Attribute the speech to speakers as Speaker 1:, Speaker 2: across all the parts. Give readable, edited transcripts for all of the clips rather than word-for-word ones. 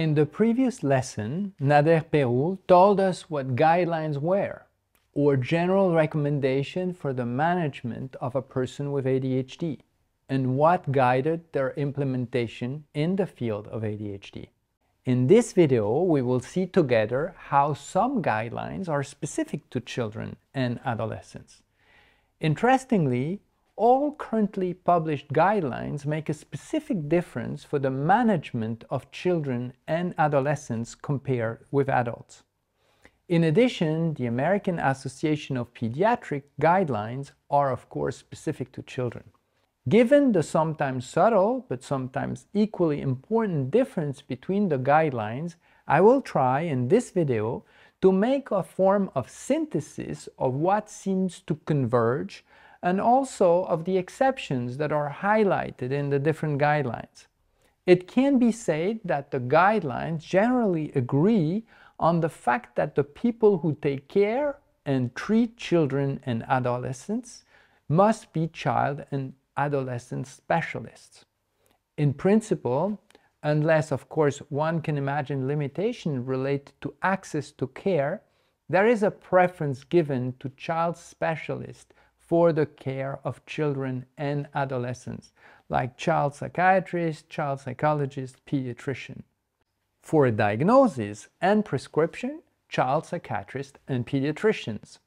Speaker 1: In the previous lesson, Nader Peroul told us what guidelines were, or general recommendation for the management of a person with ADHD, and what guided their implementation in the field of ADHD. In this video, we will see together how some guidelines are specific to children and adolescents. Interestingly, all currently published guidelines make a specific difference for the management of children and adolescents compared with adults. In addition, the American Association of Pediatric guidelines are of course specific to children. Given the sometimes subtle but sometimes equally important difference between the guidelines, I will try in this video to make a form of synthesis of what seems to converge and also of the exceptions that are highlighted in the different guidelines. It can be said that the guidelines generally agree on the fact that the people who take care and treat children and adolescents must be child and adolescent specialists. In principle, unless of course one can imagine limitations related to access to care, there is a preference given to child specialists for the care of children and adolescents, like child psychiatrist, child psychologist, pediatrician. For diagnosis and prescription, child psychiatrists and pediatricians.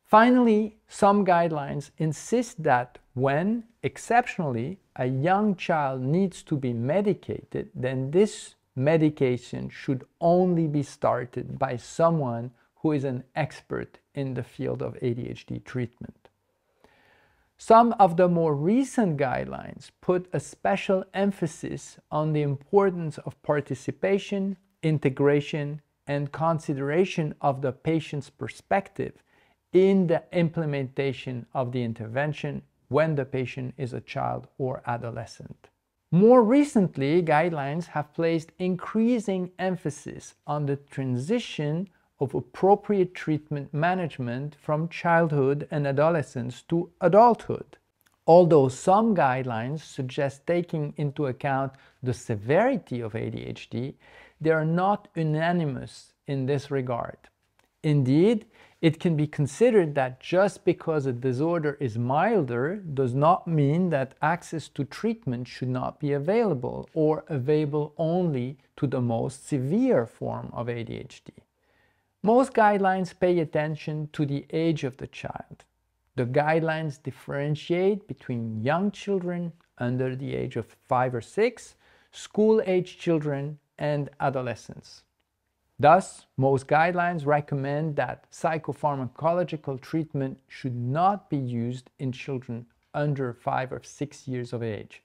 Speaker 1: Finally, some guidelines insist that when, exceptionally, a young child needs to be medicated, then this medication should only be started by someone who is an expert in the field of ADHD treatment. Some of the more recent guidelines put a special emphasis on the importance of participation, integration, and consideration of the patient's perspective in the implementation of the intervention when the patient is a child or adolescent. More recently, guidelines have placed increasing emphasis on the transition of appropriate treatment management from childhood and adolescence to adulthood. Although some guidelines suggest taking into account the severity of ADHD, they are not unanimous in this regard. Indeed, it can be considered that just because a disorder is milder does not mean that access to treatment should not be available or available only to the most severe form of ADHD. Most guidelines pay attention to the age of the child. The guidelines differentiate between young children under the age of 5 or 6, school-age children, and adolescents. Thus, most guidelines recommend that psychopharmacological treatment should not be used in children under 5 or 6 years of age,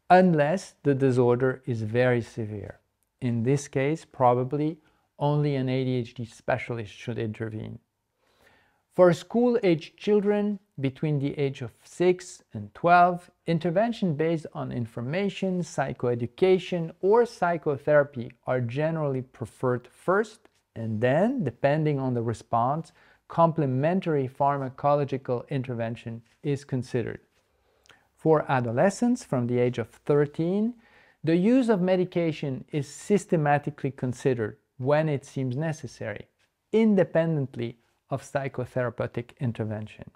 Speaker 1: unless the disorder is very severe. In this case, probably only an ADHD specialist should intervene. For school-age children between the age of 6 and 12, intervention based on information, psychoeducation, or psychotherapy are generally preferred first, and then, depending on the response, complementary pharmacological intervention is considered. For adolescents from the age of 13, the use of medication is systematically considered when it seems necessary, independently of psychotherapeutic intervention.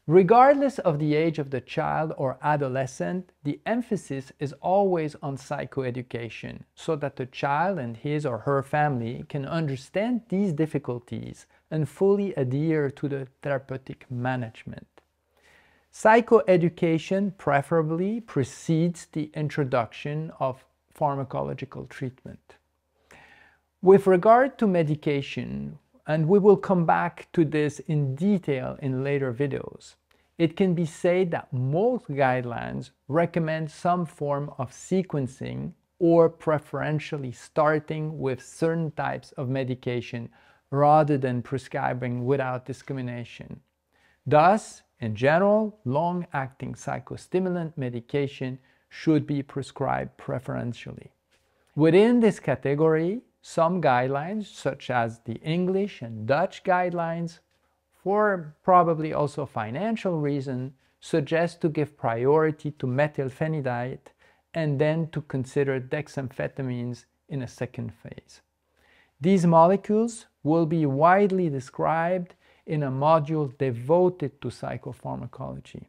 Speaker 1: Regardless of the age of the child or adolescent, the emphasis is always on psychoeducation, so that the child and his or her family can understand these difficulties and fully adhere to the therapeutic management. Psychoeducation preferably precedes the introduction of pharmacological treatment. With regard to medication, and we will come back to this in detail in later videos, it can be said that most guidelines recommend some form of sequencing or preferentially starting with certain types of medication rather than prescribing without discrimination. Thus, in general, long-acting psychostimulant medication should be prescribed preferentially. Within this category, some guidelines, such as the English and Dutch guidelines, for probably also financial reasons, suggest to give priority to methylphenidate and then to consider dexamphetamines in a second phase. These molecules will be widely described in a module devoted to psychopharmacology.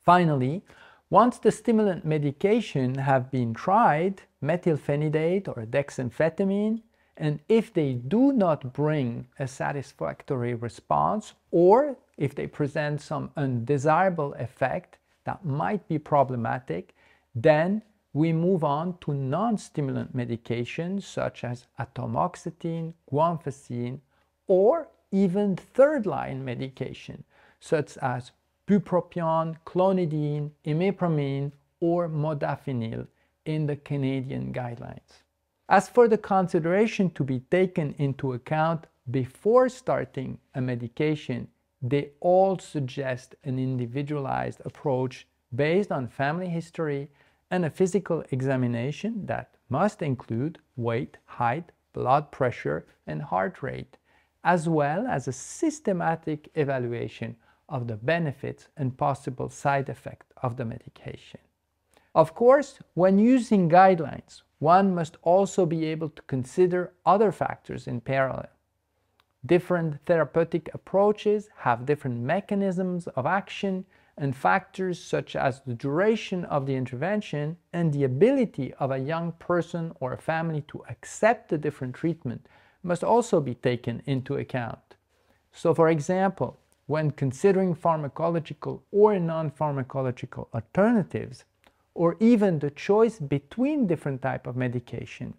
Speaker 1: Finally, once the stimulant medication have been tried, methylphenidate or dexamphetamine, and if they do not bring a satisfactory response, or if they present some undesirable effect that might be problematic, then we move on to non-stimulant medications such as atomoxetine, guanfacine, or even third-line medication such as bupropion, clonidine, imipramine, or modafinil in the Canadian guidelines. As for the consideration to be taken into account before starting a medication, they all suggest an individualized approach based on family history and a physical examination that must include weight, height, blood pressure, and heart rate, as well as a systematic evaluation of the benefits and possible side effects of the medication. Of course, when using guidelines, one must also be able to consider other factors in parallel. Different therapeutic approaches have different mechanisms of action, and factors such as the duration of the intervention and the ability of a young person or a family to accept the different treatment must also be taken into account. So, for example, when considering pharmacological or non-pharmacological alternatives, or even the choice between different types of medication,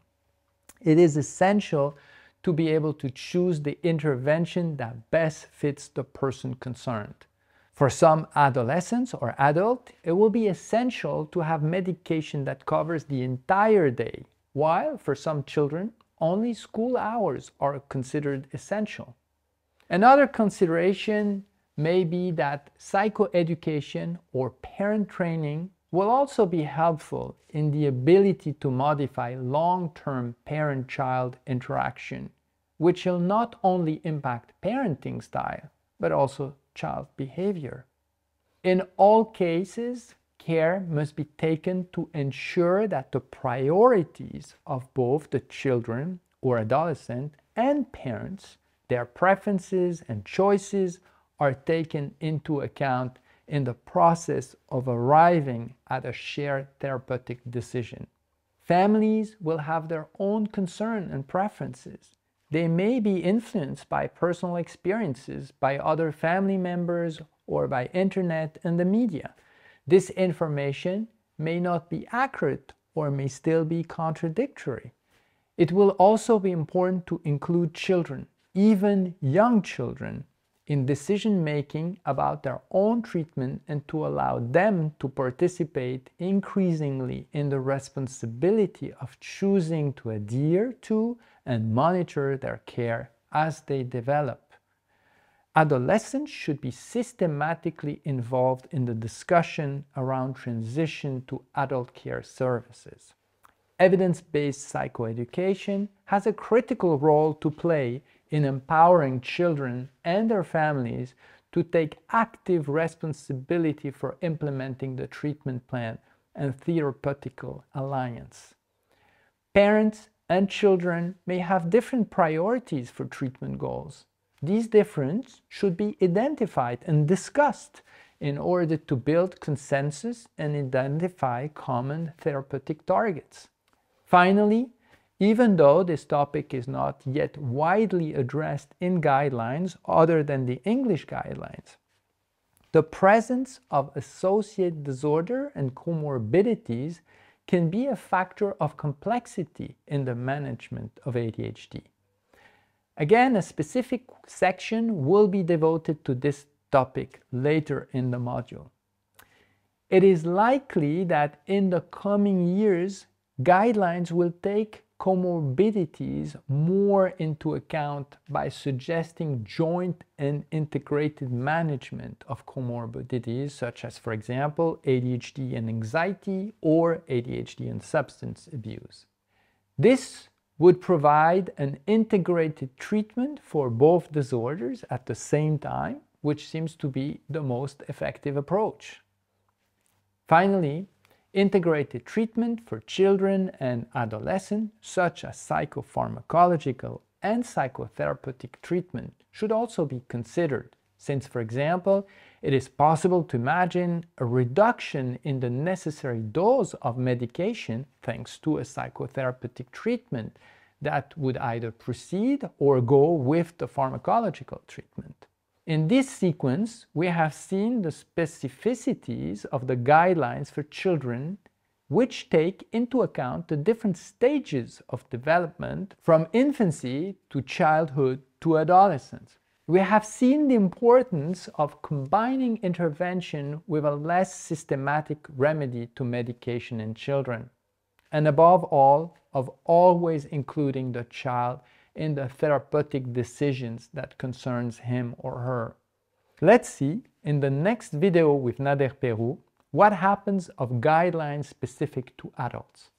Speaker 1: it is essential to be able to choose the intervention that best fits the person concerned. For some adolescents or adults, it will be essential to have medication that covers the entire day, while for some children, only school hours are considered essential. Another consideration may be that psychoeducation or parent training will also be helpful in the ability to modify long-term parent-child interaction, which will not only impact parenting style, but also child behavior. In all cases, care must be taken to ensure that the priorities of both the children or adolescent and parents, their preferences and choices, are taken into account in the process of arriving at a shared therapeutic decision. Families will have their own concerns and preferences. They may be influenced by personal experiences, by other family members, or by internet and the media. This information may not be accurate or may still be contradictory. It will also be important to include children, even young children, in decision-making about their own treatment and to allow them to participate increasingly in the responsibility of choosing to adhere to and monitor their care as they develop. Adolescents should be systematically involved in the discussion around transition to adult care services. Evidence-based psychoeducation has a critical role to play in empowering children and their families to take active responsibility for implementing the treatment plan and therapeutical alliance. Parents and children may have different priorities for treatment goals. These differences should be identified and discussed in order to build consensus and identify common therapeutic targets. Finally, even though this topic is not yet widely addressed in guidelines other than the English guidelines, the presence of associated disorder and comorbidities can be a factor of complexity in the management of ADHD. Again, a specific section will be devoted to this topic later in the module. It is likely that in the coming years, guidelines will take comorbidities more into account by suggesting joint and integrated management of comorbidities such as, for example, ADHD and anxiety or ADHD and substance abuse. This would provide an integrated treatment for both disorders at the same time, which seems to be the most effective approach. Finally, Integrated treatment for children and adolescents, such as psychopharmacological and psychotherapeutic treatment, should also be considered, since, for example, it is possible to imagine a reduction in the necessary dose of medication thanks to a psychotherapeutic treatment that would either precede or go with the pharmacological treatment. In this sequence, we have seen the specificities of the guidelines for children, which take into account the different stages of development from infancy to childhood to adolescence. We have seen the importance of combining intervention with a less systematic remedy to medication in children, and above all, of always including the child in the therapeutic decisions that concerns him or her. Let's see in the next video with Nader Peru what happens of guidelines specific to adults.